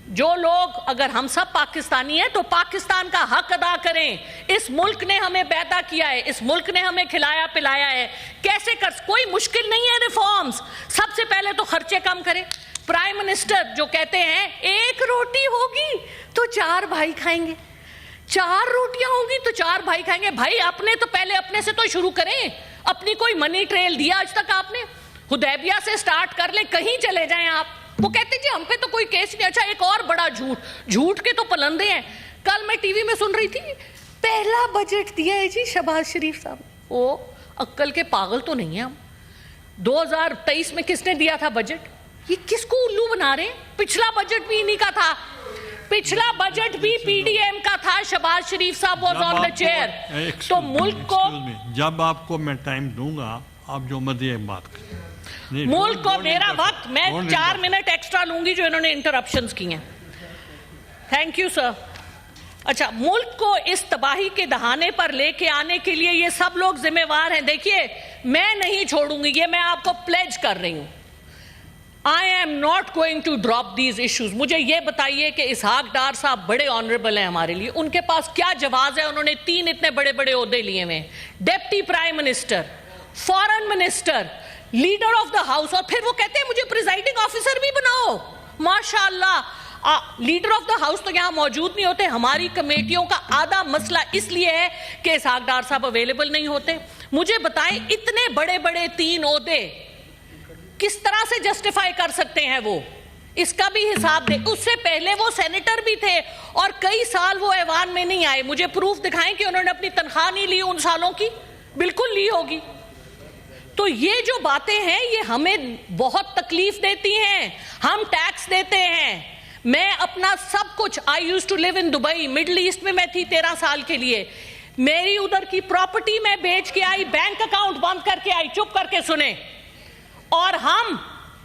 جو لوگ اگر ہم سب پاکستانی ہیں تو پاکستان کا حق ادا کریں. اس ملک نے ہمیں پیدا کیا ہے, اس ملک نے ہمیں کھلایا پلایا ہے. کیسے کوئی مشکل نہیں ہے ریفارمز. سب سے پہلے تو خرچے کم کریں. پرائم منسٹر جو کہتے ہیں 1 روٹی ہوگی تو 4 بھائی کھائیں گے, 4 روٹیاں ہوں گی تو 4 بھائی کھائیں گے. بھائی اپنے تو پہلے اپنے سے تو شروع کریں. اپنی کوئی منی ٹریل دیا آج تک آپ نے؟ حدیبیہ سے سٹارٹ کر لیں, کہیں چلے جائیں آپ. وہ کہتے جی ہم پہ تو کوئی کیس نہیں. اچھا ایک اور بڑا جھوٹ کے تو پلندے ہیں. کل میں ٹی وی میں سن رہی تھی, پہلا بجٹ دیا ہے جی شہباز شریف صاحب. او عقل کے پاگل تو نہیں ہیں ہم. 2023 میں کس نے دیا تھا بجٹ؟ یہ کس کو الو بنا رہے ہیں؟ پچھلا بجٹ بھی انہی کا تھا. پچھلا بجٹ بھی پی ڈی ایم کا تھا. شہباز شریف صاحب واز آن دا چیئر. تو ملک کو, جب آپ کو میں ٹائم دوں گا آپ جو مرضی بات کریں. ملک کو میرا وقت, میں 4 منٹ ایکسٹرا لوں گی جو انہوں نے انٹرپشنز کی ہیں. Thank you sir. اچھا, ملک کو اس تباہی کے دہانے پر لے کے آنے کے لیے یہ سب لوگ ذمہ وار ہیں. دیکھیے میں نہیں چھوڑوں گی, یہ میں آپ کو پلیج کر رہی ہوں. I am not going to drop these issues. مجھے یہ بتائیے کہ اسحاق ڈار صاحب بڑے آنریبل ہیں ہمارے لیے, ان کے پاس کیا جواز ہے؟ انہوں نے 3 اتنے بڑے بڑے عہدے لیے ہوئے, deputy prime minister, foreign minister, leader of the house, اور پھر وہ کہتے ہیں مجھے پریزائڈنگ آفیسر بھی بناؤ. ماشاء اللہ, لیڈر آف دا ہاؤس تو یہاں موجود نہیں ہوتے. ہماری کمیٹیوں کا آدھا مسئلہ اس لیے ہے کہ اسحاق ڈار صاحب اویلیبل نہیں ہوتے. مجھے بتائیں اتنے بڑے بڑے 3 عہدے کس طرح سے جسٹیفائی کر سکتے ہیں وہ؟ اس کا بھی حساب دے. اس سے پہلے وہ سینیٹر بھی تھے اور کئی سال وہ ایوان میں نہیں آئے. مجھے پروف دکھائیں کہ انہوں نے اپنی تنخواہ نہیں لی ان سالوں کی. بالکل لی ہوگی. تو یہ جو باتیں ہیں یہ ہمیں بہت تکلیف دیتی ہیں. ہم ٹیکس دیتے ہیں. میں اپنا سب کچھ, I used to live in Dubai, middle east میں تھی 13 سال کے لیے. میری ادھر کی پراپرٹی میں بیچ کے آئی, بینک اکاؤنٹ بند کر کے آئی. چپ کر کے سنیں. اور ہم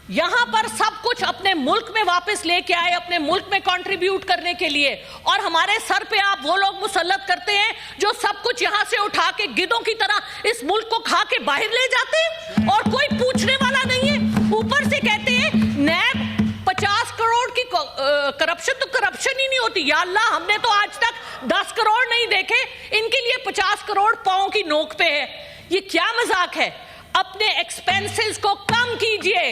یہاں پر سب کچھ اپنے ملک میں واپس لے کے آئے, اپنے ملک میں کنٹریبیوٹ کرنے کے لیے. اور ہمارے سر پہ آپ وہ لوگ مسلط کرتے ہیں جو سب کچھ یہاں سے اٹھا کے گدوں کی طرح اس ملک کو کھا کے باہر لے جاتے ہیں اور کوئی پوچھنے والا نہیں ہے. اوپر سے کہتے ہیں نیب 50 کروڑ کی کرپشن, تو کرپشن ہی نہیں ہوتی. یا اللہ, ہم نے تو آج تک 10 کروڑ نہیں دیکھے, ان کے لیے 50 کروڑ پاؤں کی نوک پہ ہے. یہ کیا مذاق ہے؟ اپنے ایکسپینسز کو کم کیجئے.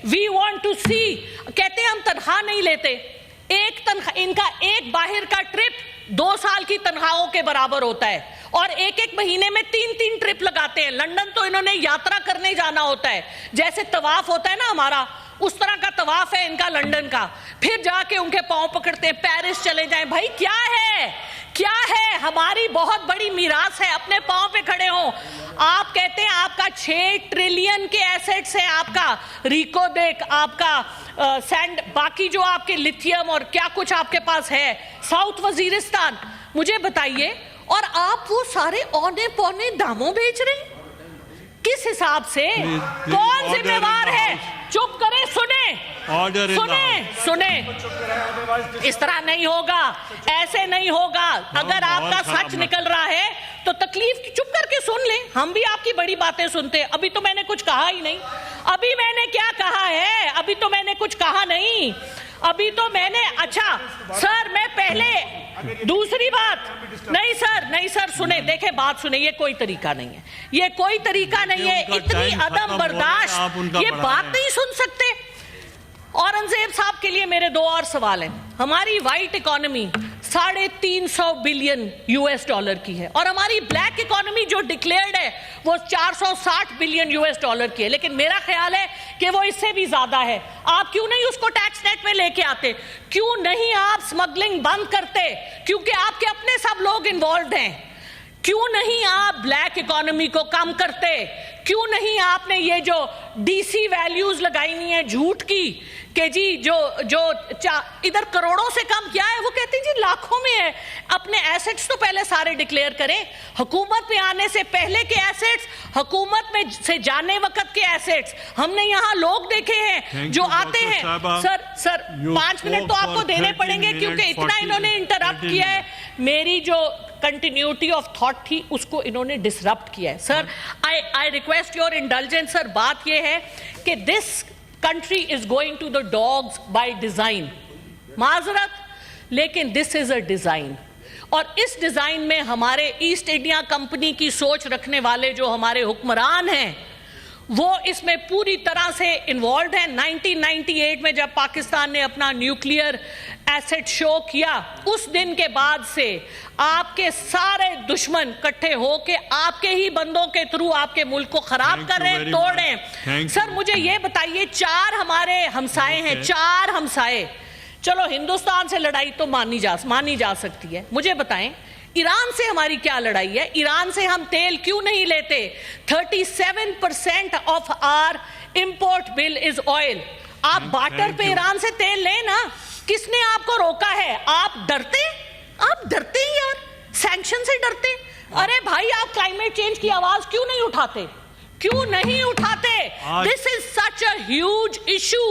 وی وانٹ ٹو سی. کہتے ہیں ہم تنخواہ نہیں لیتے. ایک تنخواہ, ان کا ایک باہر کا ٹرپ 2 سال کی تنخواہوں کے برابر ہوتا ہے, اور ایک مہینے میں 3 ٹرپ لگاتے ہیں. لندن تو انہوں نے یاترا کرنے جانا ہوتا ہے, جیسے طواف ہوتا ہے نا ہمارا, اس طرح کا طواف ہے ان کا لندن کا. پھر جا کے ان کے پاؤں پکڑتے ہیں, پیرس چلے جائیں. بھائی کیا ہے, کیا ہے؟ ہماری بہت بڑی میراث ہے, اپنے پاؤں پہ کھڑے ہوں. آپ کہتے ہیں آپ کا 6 ٹریلین کے ایسیٹس ہیں, آپ کا ریکو دیک, آپ کا سینڈ, باقی جو آپ کے لتھیم اور کیا کچھ آپ کے پاس ہے, ساؤتھ وزیرستان. مجھے بتائیے, اور آپ وہ سارے اونے پونے داموں بیچ رہے ہیں. کس حساب سے؟ کون ذمہ وار ہے؟ چپ کریں, سنیں. اس طرح نہیں ہوگا, ایسے نہیں ہوگا. اگر آپ کا سچ نکل رہا ہے تو تکلیف کی, چپ کر کے سن لیں. ہم بھی آپ کی بڑی باتیں سنتے. ابھی تو میں نے کچھ کہا ہی نہیں. ابھی میں نے کیا کہا ہے؟ ابھی تو میں نے کچھ کہا نہیں. ابھی تو میں نے, اچھا سر میں پہلے, دوسری بات, نہیں سر سنیں, دیکھیں بات سنیں. یہ کوئی طریقہ نہیں ہے, یہ کوئی طریقہ نہیں ہے. اتنی عدم برداشت, یہ بات نہیں سن سکتے. اورنگزیب صاحب کے لیے میرے 2 اور سوال ہیں. ہماری وائٹ اکانومی 350 بلین $US کی ہے, اور ہماری بلیک اکانومی جو ڈکلیئرڈ ہے وہ 460 بلین $US کی ہے. لیکن میرا خیال ہے کہ وہ اس سے بھی زیادہ ہے. آپ کیوں نہیں اس کو ٹیکس نیٹ میں لے کے آتے؟ کیوں نہیں آپ سمگلنگ بند کرتے؟ کیونکہ آپ کے اپنے سب لوگ انوالوڈ ہیں. کیوں نہیں آپ بلیک اکانومی کو کم کرتے؟ کیوں نہیں آپ نے یہ جو ڈی سی ویلیوز لگائی ہوئی ہیں جھوٹ کی کہ جی جو ادھر کروڑوں سے کم کیا ہے, وہ کہتے ہیں جی لاکھوں میں ہے. اپنے ایسٹس تو پہلے سارے ڈکلیئر کریں. حکومت میں آنے سے پہلے کے ایسٹس, حکومت میں سے جانے وقت کے ایسٹس. ہم نے یہاں لوگ دیکھے ہیں جو آتے ہیں. سر 5 منٹ تو آپ کو دینے پڑیں گے کیونکہ اتنا انہوں نے انٹرپٹ کیا ہے. میری جو کنٹینیوٹی آف تھاٹ تھی اس کو انہوں نے ڈسرپٹ کیا ہے. سر I request your indulgence. سر بات یہ ہے کہ this country is going to the dogs by design. معذرت، لیکن دس از اے ڈیزائن، اور اس ڈیزائن میں ہمارے ایسٹ انڈیا کمپنی کی سوچ رکھنے والے جو ہمارے حکمران ہیں وہ اس میں پوری طرح سے انوالوڈ ہیں۔ 1998 میں جب پاکستان نے اپنا نیوکلیئر ایسٹ شو کیا، اس دن کے بعد سے آپ کے سارے دشمن کٹھے ہو کے آپ کے ہی بندوں کے تھرو آپ کے ملک کو خراب کر رہے ہیں، توڑ رہے ہیں۔ سر مجھے یہ بتائیے، 4 ہمارے ہمسائے ہیں، 4 ہمسائے، چلو ہندوستان سے لڑائی تو مانی جا سکتی ہے، مجھے بتائیں ایران سے ہماری کیا لڑائی ہے؟ ایران سے ہم تیل کیوں نہیں لیتے؟ 37% of our import bill is oil. آپ بارٹر پہ ایران سے تیل لیں نا، کس نے آپ کو روکا ہے؟ آپ ڈرتے ہیں یار، سینکشن سے ڈرتے؟ ارے بھائی آپ کلائمیٹ چینج کی آواز کیوں نہیں اٹھاتے؟ This is such a huge issue.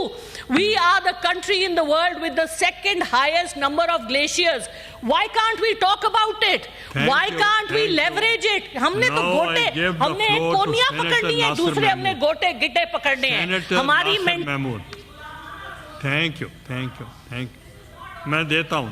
We are the country in the world with the second highest number of glaciers. Why can't we talk about it? Why can't we leverage it? ہم نے تو گوٹے، ہم نے ایک کونیا پکڑنی ہے، دوسرے ہم نے گوٹے گٹے پکڑنے ہیں۔ ہماری تھینک یو، میں دیتا ہوں